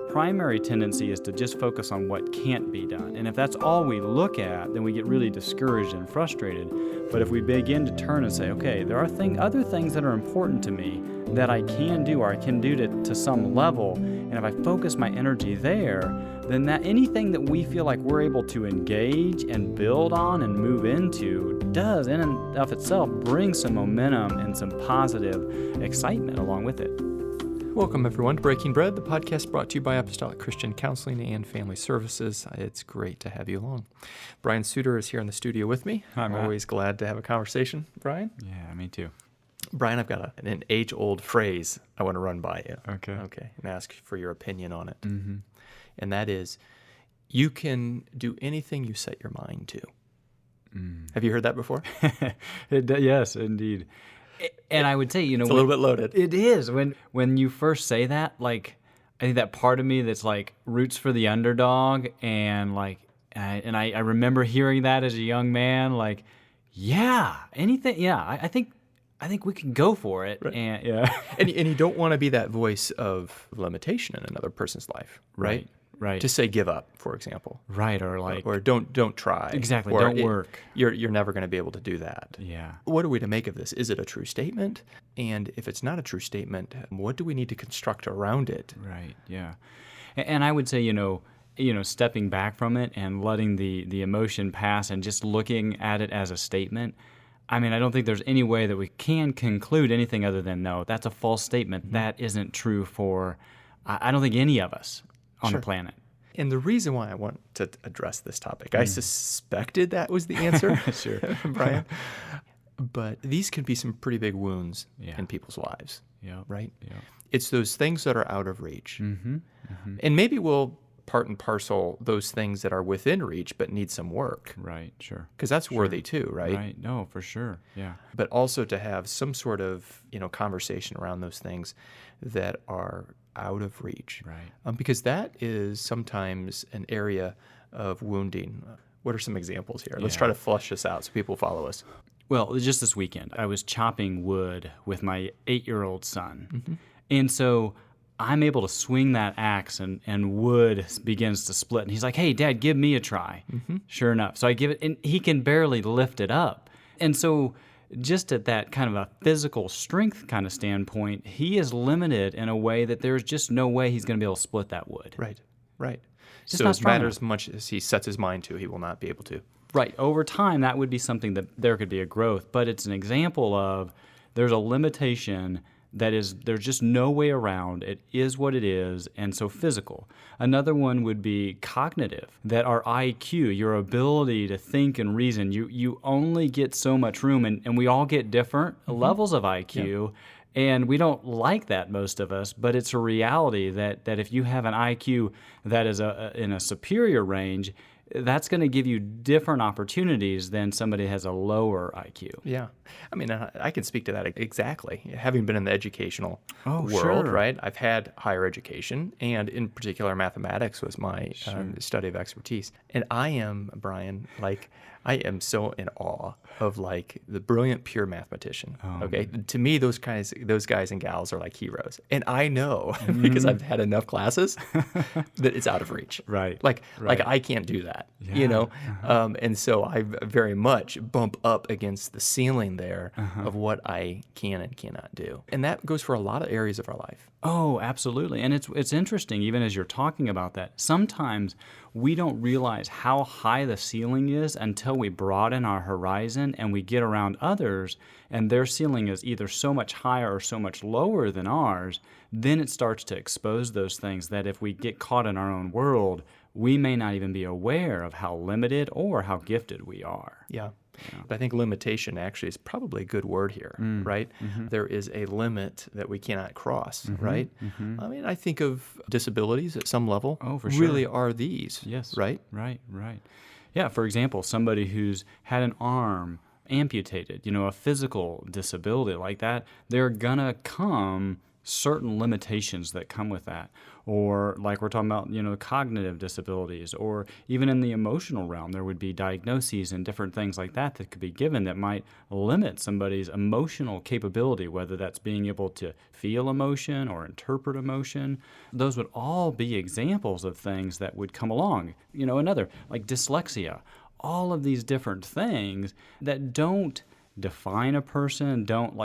primary tendency is to just focus on what can't be done. And if that's all we look at, then we get really discouraged and frustrated. But if we begin to turn and say, okay, there are other things that are important to me that I can do, or I can do to some level, and if I focus my energy there, then that anything that we feel like we're able to engage and build on and move into does in and of itself bring some momentum and some positive excitement along with it. Welcome, everyone, to Breaking Bread, the podcast brought to you by Apostolic Christian Counseling and Family Services. It's great to have you along. Brian Sutter is here in the studio with me. Hi, I'm Matt. always glad to have a conversation, Brian. Yeah, me too. Brian, I've got an age-old phrase I want to run by you. Okay. And ask for your opinion on it. Mm-hmm. And that is, you can do anything you set your mind to. Have you heard that before? Yes, indeed. And I would say, It's a little bit loaded. It is. When you first say that, like, I think that part of me that's like roots for the underdog, and like, and I remember hearing that as a young man, like, yeah, anything, yeah, I think we can go for it, Right. and yeah, and you don't want to be that voice of limitation in another person's life, right? Right. To say give up, for example. Right, or like, Or don't try. Exactly, Or don't work. You're never going to be able to do that. Yeah. What are we to make of this? Is it a true statement? And if it's not a true statement, what do we need to construct around it? Right. Yeah. And I would say, stepping back from it and letting the emotion pass and just looking at it as a statement. I mean, I don't think there's any way that we can conclude anything other than, no, that's a false statement. Mm-hmm. That isn't true for, I don't think, any of us on the planet. And the reason why I want to address this topic, I suspected that was the answer, Sure. Brian. But these can be some pretty big wounds in people's lives, right? Yeah. It's those things that are out of reach. Mm-hmm. Mm-hmm. And maybe we'll part and parcel those things that are within reach but need some work. Right, sure. Because that's worthy too, right? Right, no, for sure, yeah. But also to have some sort of, conversation around those things that are out of reach. Right. Because that is sometimes an area of wounding. What are some examples here? Let's try to flush this out so people follow us. Well, just this weekend, I was chopping wood with my 8-year-old son. Mm-hmm. And so I'm able to swing that axe and wood begins to split. And he's like, hey, Dad, give me a try. Mm-hmm. Sure enough. So I give it, and he can barely lift it up. And so just at that kind of a physical strength kind of standpoint, he is limited in a way that there's just no way he's going to be able to split that wood. Right. Just So not as strong matter enough. as much as he sets his mind to, he will not be able to. Right. Over time, that would be something that there could be a growth, but it's an example of there's a limitation that is, there's just no way around. It is what it is, and so physical. Another one would be cognitive, that our IQ, your ability to think and reason, you only get so much room, and we all get different levels of IQ, and we don't like that, most of us, but it's a reality that if you have an IQ that is in a superior range, that's going to give you different opportunities than somebody who has a lower IQ. Yeah. I mean, I can speak to that exactly. Having been in the educational world, sure. right? I've had higher education, and in particular, mathematics was my study of expertise. And I am, Brian, I am so in awe of the brilliant pure mathematician. Okay, to me, those guys and gals are like heroes, and I know because I've had enough classes that it's out of reach. Right. Like I can't do that. Yeah. And so I very much bump up against the ceiling there of what I can and cannot do, and that goes for a lot of areas of our life. Oh, absolutely. And it's interesting, even as you're talking about that, sometimes we don't realize how high the ceiling is until we broaden our horizon and we get around others and their ceiling is either so much higher or so much lower than ours. Then it starts to expose those things that if we get caught in our own world, we may not even be aware of how limited or how gifted we are. Yeah. But I think limitation actually is probably a good word here, right? Mm-hmm. There is a limit that we cannot cross, right? Mm-hmm. I mean, I think of disabilities at some level. Oh, for sure. Really are these, yes. Right? Right. Yeah, for example, somebody who's had an arm amputated, a physical disability like that, they're gonna come certain limitations that come with that. Or like we're talking about, cognitive disabilities, or even in the emotional realm, there would be diagnoses and different things like that that could be given that might limit somebody's emotional capability, whether that's being able to feel emotion or interpret emotion. Those would all be examples of things that would come along. Another, like dyslexia, all of these different things that don't define a person, don't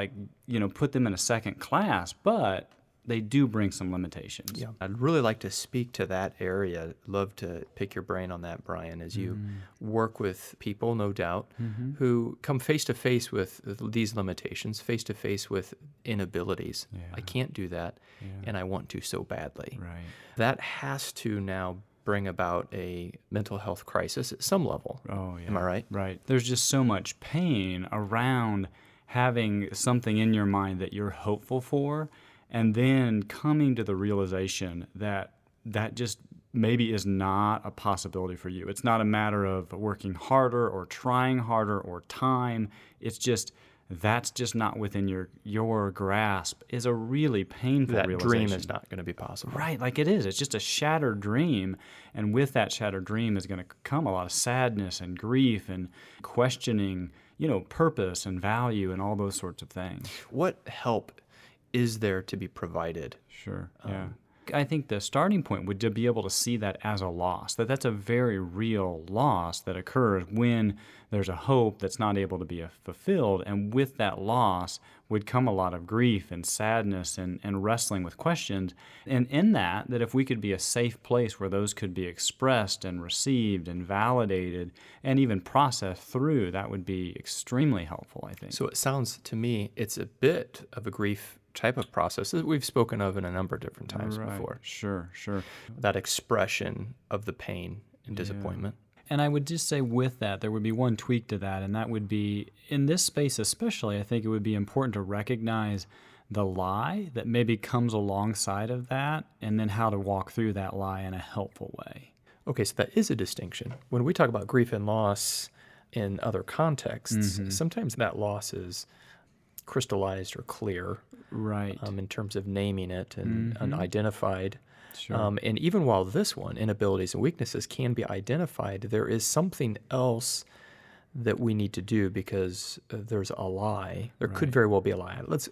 put them in a second class, but they do bring some limitations. Yeah, I'd really like to speak to that area. Love to pick your brain on that, Brian, as you work with people, no doubt, who come face to face with these limitations, face to face with inabilities. Yeah. I can't do that, and I want to so badly. Right. That has to now bring about a mental health crisis at some level. Oh, yeah. Am I right? Right. There's just so much pain around having something in your mind that you're hopeful for, and then coming to the realization that that just maybe is not a possibility for you. It's not a matter of working harder or trying harder or time. It's just that's just not within your grasp is a really painful That realization. dream is not going to be possible. Right, like it is. It's just a shattered dream. And with that shattered dream is going to come a lot of sadness and grief and questioning, purpose and value and all those sorts of things. What help is there to be provided? Sure, yeah. I think the starting point would to be able to see that as a loss, that's a very real loss that occurs when there's a hope that's not able to be fulfilled. And with that loss would come a lot of grief and sadness and wrestling with questions. And in that if we could be a safe place where those could be expressed and received and validated and even processed through, that would be extremely helpful, I think. So it sounds to me it's a bit of a grief type of process that we've spoken of in a number of different times before. Sure. That expression of the pain and disappointment. And I would just say with that, there would be one tweak to that, and that would be, in this space especially, I think it would be important to recognize the lie that maybe comes alongside of that, and then how to walk through that lie in a helpful way. Okay, so that is a distinction. When we talk about grief and loss in other contexts, sometimes that loss is crystallized or clear, right? In terms of naming it and unidentified. Sure. And even while this one, inabilities and weaknesses, can be identified, there is something else that we need to do because there's a lie. There could very well be a lie. Let's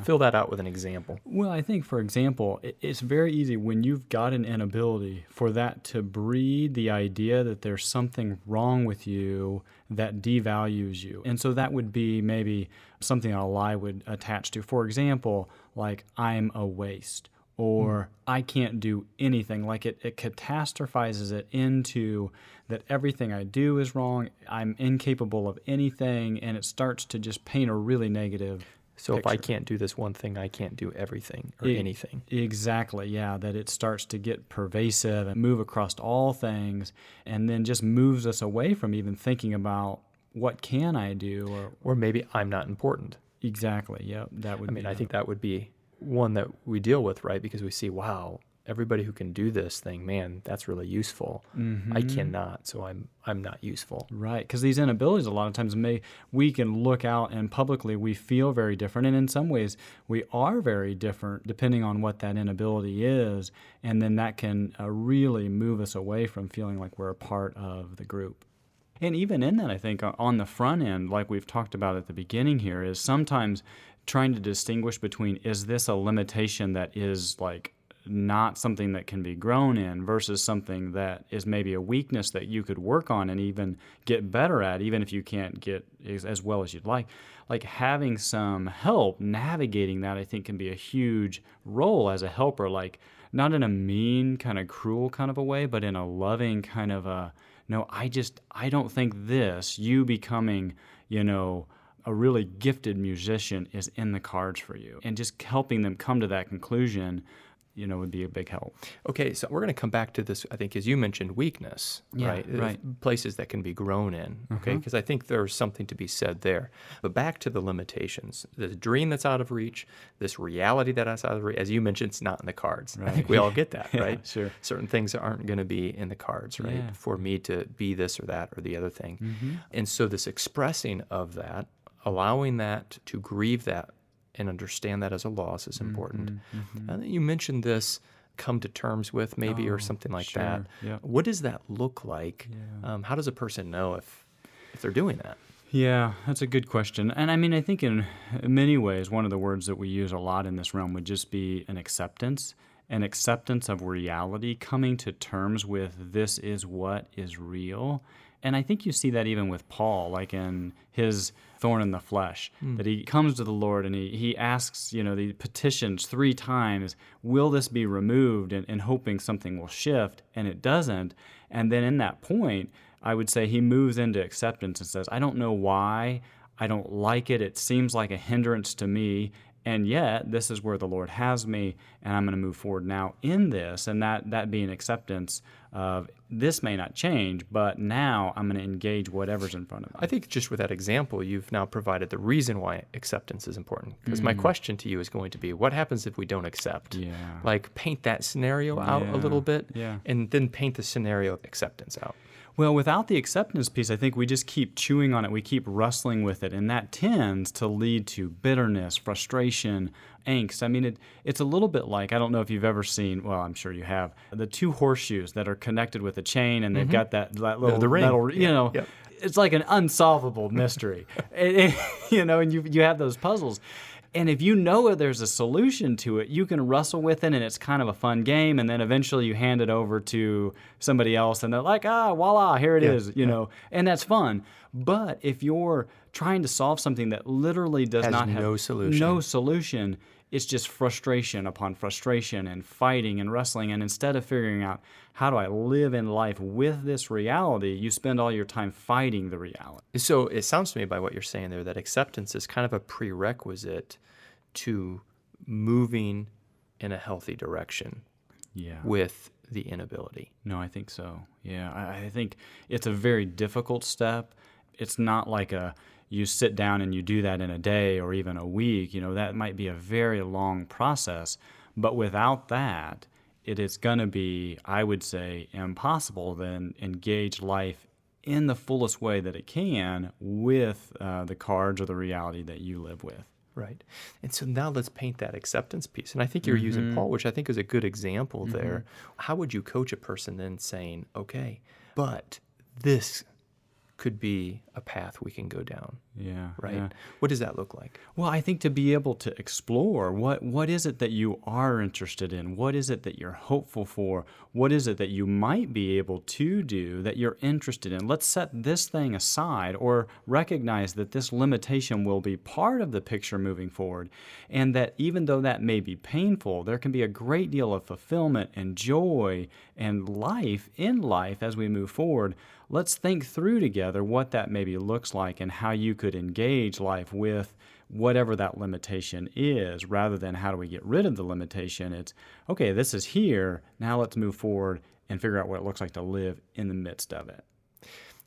fill that out with an example. Well, I think, for example, it's very easy when you've got an inability for that to breed the idea that there's something wrong with you that devalues you. And so that would be maybe something a lie would attach to. For example, like I'm a waste. Or I can't do anything. Like it catastrophizes it into that everything I do is wrong, I'm incapable of anything, and it starts to just paint a really negative So picture. If I can't do this one thing, I can't do everything or anything. Exactly, yeah, that it starts to get pervasive and move across all things, and then just moves us away from even thinking about what can I do, or maybe I'm not important. Exactly, yeah, that would be. I think that would be one that we deal with, right? Because we see, wow, everybody who can do this thing, man, that's really useful. I cannot, so I'm not useful. Right, because these inabilities a lot of times we can look out and publicly we feel very different, and in some ways we are very different depending on what that inability is, and then that can really move us away from feeling like we're a part of the group. And even in that, I think on the front end, like we've talked about at the beginning here, is sometimes trying to distinguish between, is this a limitation that is like not something that can be grown in versus something that is maybe a weakness that you could work on and even get better at, even if you can't get as well as you'd like. Like having some help navigating that, I think, can be a huge role as a helper, like not in a mean kind of cruel kind of a way, but in a loving kind of a, no, I don't think this, you becoming, a really gifted musician is in the cards for you. And just helping them come to that conclusion, would be a big help. Okay, so we're going to come back to this, I think, as you mentioned, weakness, right? Right. Places that can be grown in, okay? Because I think there's something to be said there. But back to the limitations. This dream that's out of reach, this reality that's out of reach. As you mentioned, it's not in the cards. Right. I think we all get that, right? Sure. Certain things aren't going to be in the cards, right? Yeah. For me to be this or that or the other thing. And so this expressing of that, allowing that to grieve that and understand that as a loss is important. Mm-hmm. And then you mentioned this come to terms with maybe or something like that. Yeah. What does that look like? Yeah. How does a person know if they're doing that? Yeah, that's a good question. And I mean, I think in many ways, one of the words that we use a lot in this realm would just be an acceptance of reality, coming to terms with this is what is real. And I think you see that even with Paul, like in his thorn in the flesh, that he comes to the Lord and he asks, he petitions 3 times, will this be removed? And hoping something will shift, and it doesn't. And then in that point, I would say he moves into acceptance and says, I don't know why, I don't like it, it seems like a hindrance to me, and yet this is where the Lord has me, and I'm going to move forward now in this, and that being acceptance of this may not change, but now I'm going to engage whatever's in front of me. I think just with that example, you've now provided the reason why acceptance is important. Because my question to you is going to be, what happens if we don't accept? Yeah. Like paint that scenario out a little bit, Yeah. and then paint the scenario of acceptance out. Well, without the acceptance piece, I think we just keep chewing on it. We keep wrestling with it, and that tends to lead to bitterness, frustration, angst. I mean, it's a little bit like, I don't know if you've ever seen, well, I'm sure you have, the 2 horseshoes that are connected with a chain, and they've got that little, the ring. Yep. It's like an unsolvable mystery, and you have those puzzles. And if you know there's a solution to it, you can wrestle with it, and it's kind of a fun game. And then eventually you hand it over to somebody else, and they're like, voila, here it is, and that's fun. But if you're trying to solve something that literally does not have no solution, it's just frustration upon frustration and fighting and wrestling. And instead of figuring out, how do I live in life with this reality, you spend all your time fighting the reality. So it sounds to me by what you're saying there that acceptance is kind of a prerequisite to moving in a healthy direction with the inability. No, I think so. Yeah, I think it's a very difficult step. It's not like you sit down and you do that in a day or even a week. That might be a very long process. But without that, it is going to be, I would say, impossible to engage life in the fullest way that it can with the cards or the reality that you live with. Right. And so now let's paint that acceptance piece. And I think you're using Paul, which I think is a good example there. How would you coach a person then saying, okay, but this could be a path we can go down? Yeah. Right? Yeah. What does that look like? Well, I think to be able to explore what is it that you are interested in? What is it that you're hopeful for? What is it that you might be able to do that you're interested in? Let's set this thing aside or recognize that this limitation will be part of the picture moving forward, and that even though that may be painful, there can be a great deal of fulfillment and joy and life in life as we move forward. Let's think through together what that maybe looks like and how you could engage life with whatever that limitation is, rather than how do we get rid of the limitation. It's, okay, this is here, now let's move forward and figure out what it looks like to live in the midst of it.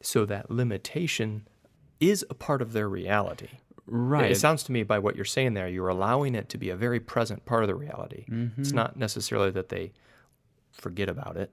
So that limitation is a part of their reality. Right. It sounds to me by what you're saying there, you're allowing it to be a very present part of the reality. It's not necessarily that they forget about it.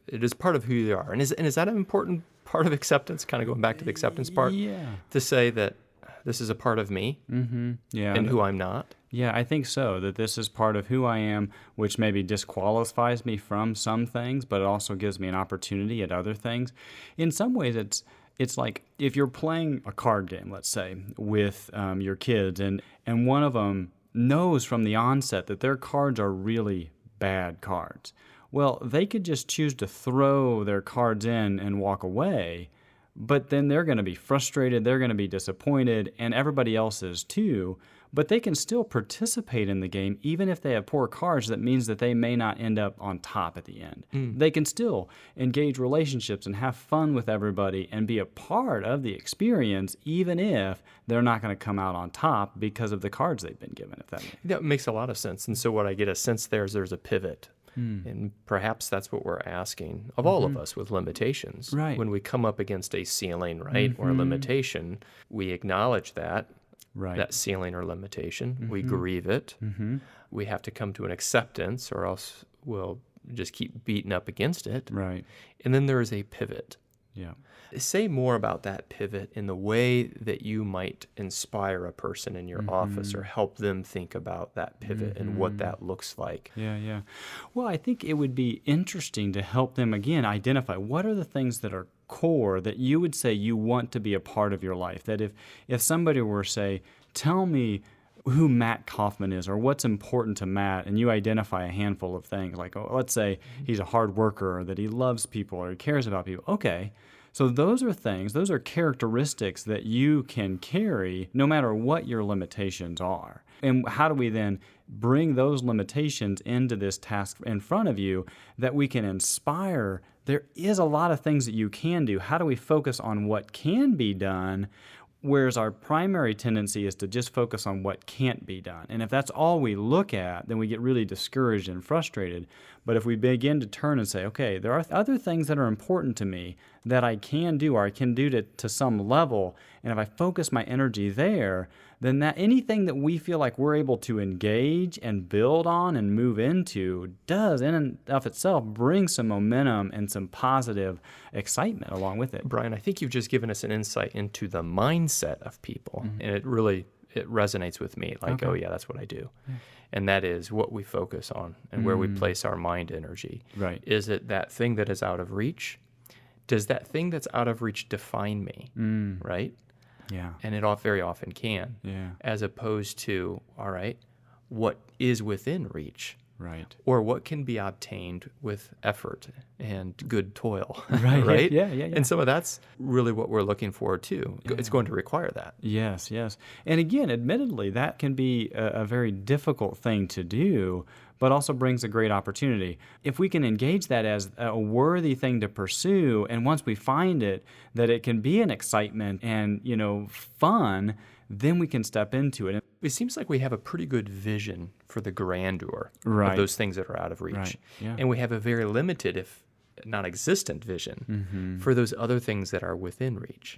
It is part of who they are. And is that an important part of acceptance, kind of going back to the acceptance part? Yeah. To say that this is a part of me Yeah. and who I'm not? Yeah, I think so, that this is part of who I am, which maybe disqualifies me from some things, but it also gives me an opportunity at other things. In some ways, it's like if you're playing a card game, let's say, with your kids, and one of them knows from the onset that their cards are really bad cards. Well, they could just choose to throw their cards in and walk away, but then they're going to be frustrated, they're going to be disappointed, and everybody else is too. But they can still participate in the game, even if they have poor cards. That means that they may not end up on top at the end. They can still engage relationships and have fun with everybody and be a part of the experience, even if they're not going to come out on top because of the cards they've been given. If That makes a lot of sense. And so what I get a sense there is there's a pivot. And perhaps that's what we're asking of all of us with limitations. Right. When we come up against a ceiling, right, or a limitation, we acknowledge that ceiling or limitation. We grieve it. We have to come to an acceptance, or else we'll just keep beating up against it. Right. And then there is a pivot. Yeah. Say more about that pivot in the way that you might inspire a person in your office or help them think about that pivot and what that looks like. Yeah, yeah. Well, I think it would be interesting to help them, again, identify what are the things that are core that you would say you want to be a part of your life. That if somebody were to say, tell me who Matt Kaufman is or what's important to Matt, and you identify a handful of things, like, oh, let's say he's a hard worker, or that he loves people, or he cares about people. Okay. So those are things, those are characteristics that you can carry no matter what your limitations are. And how do we then bring those limitations into this task in front of you that we can inspire? There is a lot of things that you can do. How do we focus on what can be done, whereas our primary tendency is to just focus on what can't be done? And if that's all we look at, then we get really discouraged and frustrated. But if we begin to turn and say, okay, there are other things that are important to me that I can do, or I can do to some level, and if I focus my energy there, then that anything that we feel like we're able to engage and build on and move into does in and of itself bring some momentum and some positive excitement along with it. Brian, I think you've just given us an insight into the mindset of people, and it resonates with me. Like, oh yeah, that's what I do. Yeah. And that is what we focus on and where we place our mind energy. Right. Is it that thing that is out of reach? Does that thing that's out of reach define me? Right? Yeah. And it very often can. Yeah. As opposed to, all right, what is within reach? Right. Or what can be obtained with effort and good toil. Right. Right? Yeah. And some of that's really what we're looking for too. Yeah. It's going to require that. Yes. And again, admittedly, that can be a very difficult thing to do, but also brings a great opportunity. If we can engage that as a worthy thing to pursue, and once we find it, that it can be an excitement and, fun, then we can step into it. It seems like we have a pretty good vision for the grandeur Right. of those things that are out of reach. Right. Yeah. And we have a very limited, if non-existent vision for those other things that are within reach.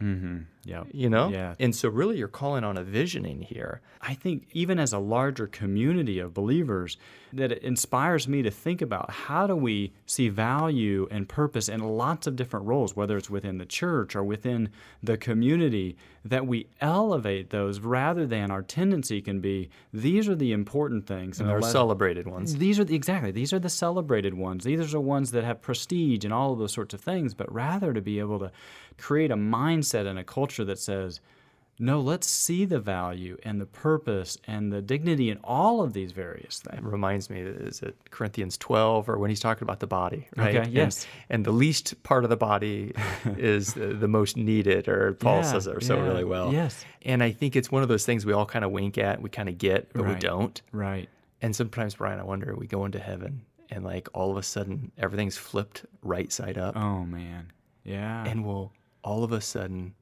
Yeah. Yeah. And so really you're calling on a visioning here. I think even as a larger community of believers, that it inspires me to think about how do we see value and purpose in lots of different roles, whether it's within the church or within the community, that we elevate those rather than our tendency can be, these are the important things. And they're celebrated ones. These are the celebrated ones. These are the ones that have prestige and all of those sorts of things, but rather to be able to create a mindset and a culture that says, no, let's see the value and the purpose and the dignity in all of these various things. It reminds me, is it Corinthians 12 or when he's talking about the body, right? Okay, yes. And the least part of the body is the most needed, or Paul says it so really well. Yes. And I think it's one of those things we all kind of wink at, we kind of get, but we don't. Right. And sometimes, Brian, I wonder, we go into heaven and like all of a sudden everything's flipped right side up. Oh, man. Yeah. And we'll all of a sudden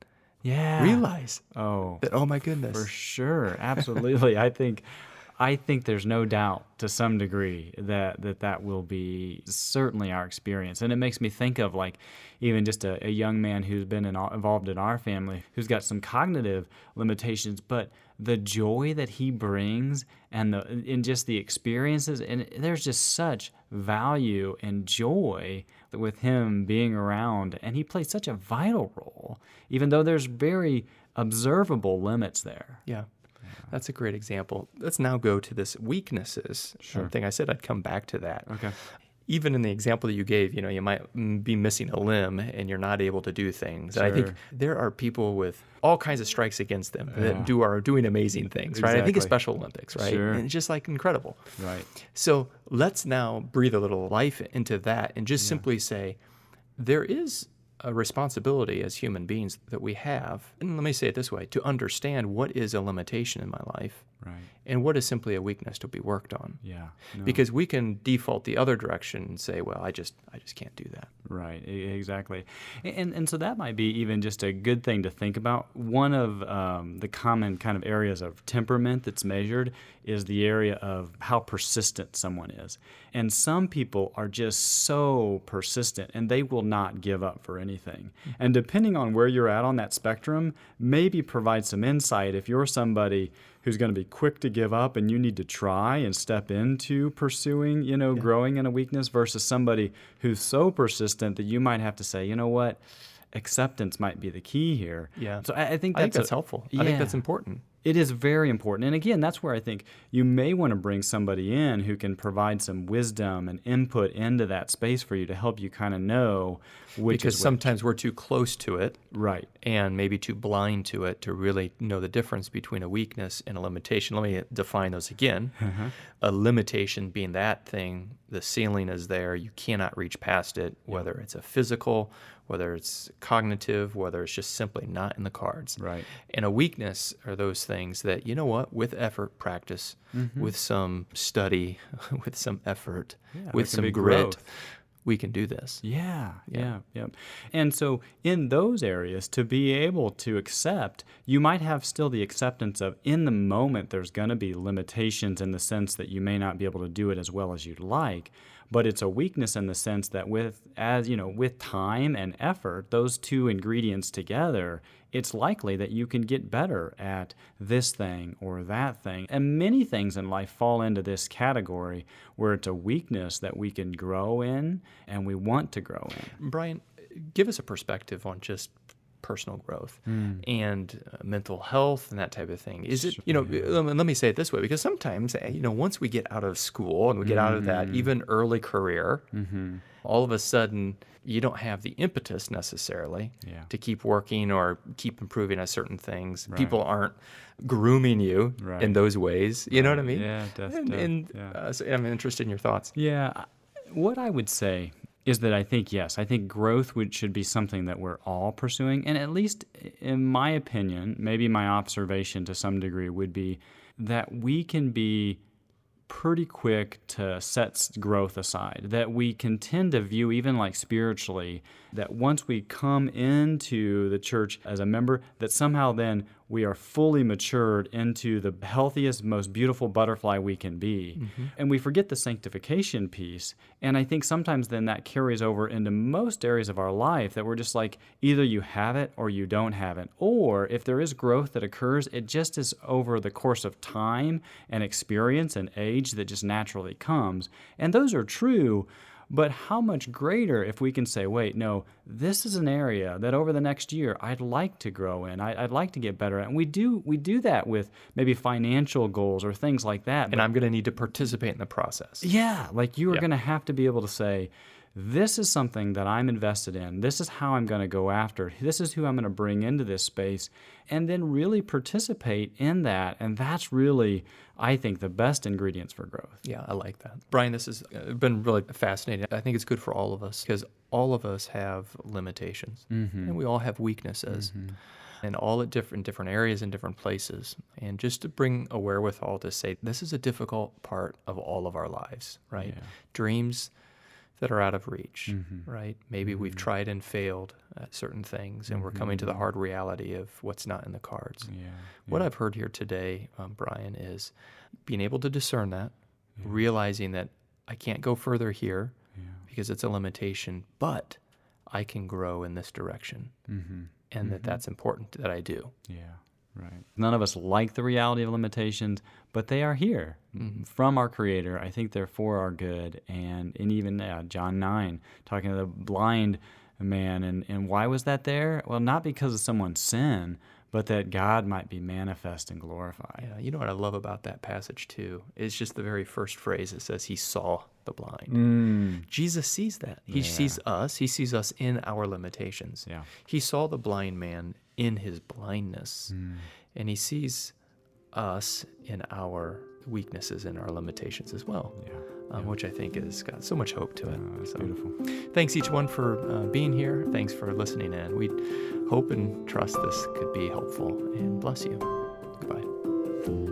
realize that, oh my goodness. For sure. Absolutely. I think there's no doubt to some degree that will be certainly our experience. And it makes me think of like even just a young man who's been involved in our family who's got some cognitive limitations, but the joy that he brings and in just the experiences, and there's just such value and joy with him being around, and he plays such a vital role, even though there's very observable limits there. Yeah. That's a great example. Let's now go to this weaknesses thing. I said I'd come back to that. Okay. Even in the example that you gave, you might be missing a limb and you're not able to do things. Sure. And I think there are people with all kinds of strikes against them that are doing amazing things, right? I think of Special Olympics, right? Sure. And it's just like incredible. Right. So let's now breathe a little life into that and just simply say, there is a responsibility as human beings that we have, and let me say it this way, to understand what is a limitation in my life and what is simply a weakness to be worked on. Yeah. No. Because we can default the other direction and say, well, I just can't do that. Right, exactly. And so that might be even just a good thing to think about. One of the common kind of areas of temperament that's measured is the area of how persistent someone is. And some people are just so persistent and they will not give up for anything. And depending on where you're at on that spectrum, maybe provide some insight if you're somebody who's going to be quick to give up and you need to try and step into pursuing, growing in a weakness versus somebody who's so persistent that you might have to say, you know what, acceptance might be the key here. Yeah. So I think I think that's that's helpful. Yeah. I think that's important. It is very important. And again, that's where I think you may want to bring somebody in who can provide some wisdom and input into that space for you to help you kind of know which Because is which. sometimes we're too close to it. Right. And maybe too blind to it to really know the difference between a weakness and a limitation. Let me define those again. A limitation being that thing, the ceiling is there, you cannot reach past it, whether it's a physical, whether it's cognitive, whether it's just simply not in the cards. Right. And a weakness are those things that, you know what, with effort, practice, with some study, with some effort, there with can some be grit, growth. we can do this. Yeah. And so in those areas, to be able to accept, you might have still the acceptance of in the moment there's going to be limitations in the sense that you may not be able to do it as well as you'd like, but it's a weakness in the sense that with time and effort, those two ingredients together, it's likely that you can get better at this thing or that thing. And many things in life fall into this category where it's a weakness that we can grow in and we want to grow in. Brian, give us a perspective on just personal growth and mental health and that type of thing. Is it, let me say it this way, because sometimes, once we get out of school and we get out of that even early career, all of a sudden you don't have the impetus necessarily to keep working or keep improving at certain things. Right. People aren't grooming you in those ways. You know what I mean? Yeah, definitely. So I'm interested in your thoughts. Yeah. What I would say is that I think growth should be something that we're all pursuing. And at least in my opinion, maybe my observation to some degree would be that we can be pretty quick to set growth aside, that we can tend to view, even like spiritually, that once we come into the church as a member, that somehow then we are fully matured into the healthiest, most beautiful butterfly we can be. And we forget the sanctification piece. And I think sometimes then that carries over into most areas of our life, that we're just like, either you have it or you don't have it. Or if there is growth that occurs, it just is over the course of time and experience and age that just naturally comes. And those are true. But how much greater if we can say, wait, no, this is an area that over the next year I'd like to grow in. I'd like to get better at. And we do that with maybe financial goals or things like that. And I'm going to need to participate in the process. Yeah, like you are going to have to be able to say, this is something that I'm invested in. This is how I'm going to go after it. This is who I'm going to bring into this space, and then really participate in that. And that's really, I think, the best ingredients for growth. Yeah, I like that. Brian, this has been really fascinating. I think it's good for all of us because all of us have limitations and we all have weaknesses. And all at different areas and different places. And just to bring a wherewithal to say, this is a difficult part of all of our lives, right? Yeah. Dreams that are out of reach, right? Maybe we've tried and failed at certain things, and we're coming to the hard reality of what's not in the cards. What I've heard here today, Brian, is being able to discern that, realizing that I can't go further here because it's a limitation, but I can grow in this direction, and that's important that I do. Yeah. Right. None of us like the reality of limitations, but they are here from our Creator. I think they're for our good. And even John 9, talking to the blind man. And why was that there? Well, not because of someone's sin, but that God might be manifest and glorified. Yeah, you know what I love about that passage too? It's just the very first phrase. It says he saw the blind. Jesus sees that. He sees us. He sees us in our limitations. Yeah. He saw the blind man in his blindness, and he sees us in our weaknesses and our limitations as well, which I think has got so much hope to it. It's beautiful. Thanks each one for being here. Thanks for listening in. We hope and trust this could be helpful, and bless you. Goodbye.